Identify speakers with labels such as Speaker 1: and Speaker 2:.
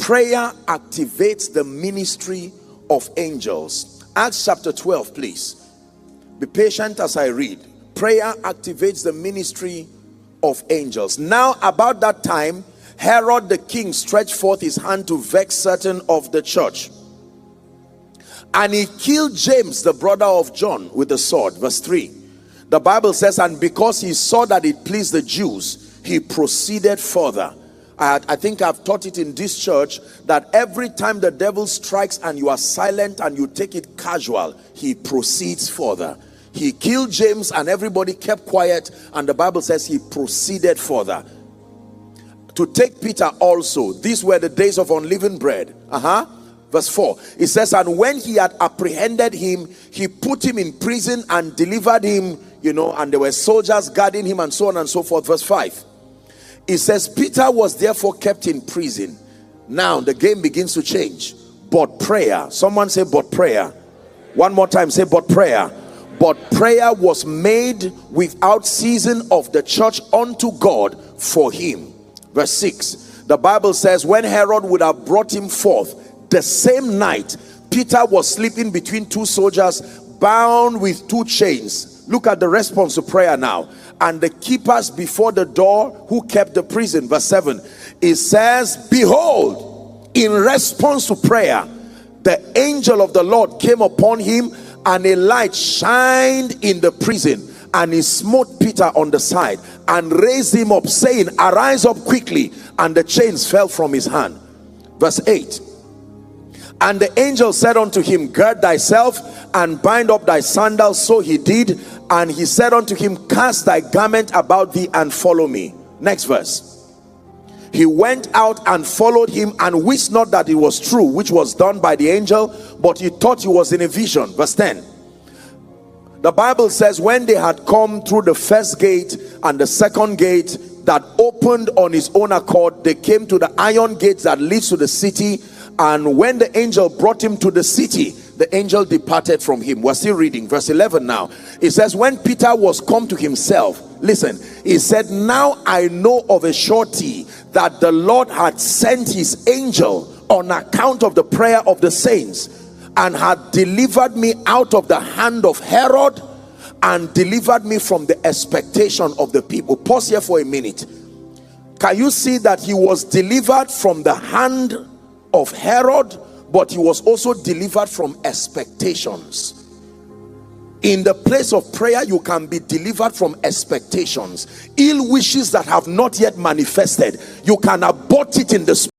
Speaker 1: prayer activates the ministry of angels. Acts chapter 12, please. Be patient as I read. Prayer activates the ministry of angels. Now about that time, Herod the king stretched forth his hand to vex certain of the church, and he killed James, the brother of John, with the sword. Verse 3. The Bible says, and because he saw that it pleased the Jews, he proceeded further. I think I've taught it in this church that every time the devil strikes and you are silent and you take it casual, he proceeds further. He killed James and everybody kept quiet, and the Bible says he proceeded further to take Peter also. These were the days of unleavened bread. Verse 4, it says, and when he had apprehended him, he put him in prison and delivered him, and there were soldiers guarding him and so on and so forth. Verse 5, it says, Peter was therefore kept in prison. Now the game begins to change. But prayer, someone say but prayer. One more time, say but prayer. But prayer was made without ceasing of the church unto God for him. Verse 6, the Bible says, when Herod would have brought him forth, the same night Peter was sleeping between two soldiers, bound with two chains. Look at the response to prayer now. And the keepers before the door who kept the prison. Verse 7, it says, behold, in response to prayer, the angel of the Lord came upon him, and a light shined in the prison, and he smote Peter on the side and raised him up, saying, arise up quickly. And the chains fell from his hand. Verse 8, and the angel said unto him, gird thyself and bind up thy sandals. So he did. And he said unto him, cast thy garment about thee and follow me. Next verse. He went out and followed him, and wist not that it was true, which was done by the angel, but he thought he was in a vision. Verse 10. The Bible says, when they had come through the first gate and the second gate that opened on his own accord, they came to the iron gate that leads to the city. And when the angel brought him to the city, the angel departed from him. We're still reading verse 11 now. It says, when Peter was come to himself, listen, he said, now I know of a surety that the Lord had sent his angel on account of the prayer of the saints, and had delivered me out of the hand of Herod, and delivered me from the expectation of the people. Pause here for a minute. Can you see that he was delivered from the hand of Herod, but he was also delivered from expectations? In the place of prayer, you can be delivered from expectations, ill wishes that have not yet manifested. You can abort it in the spirit.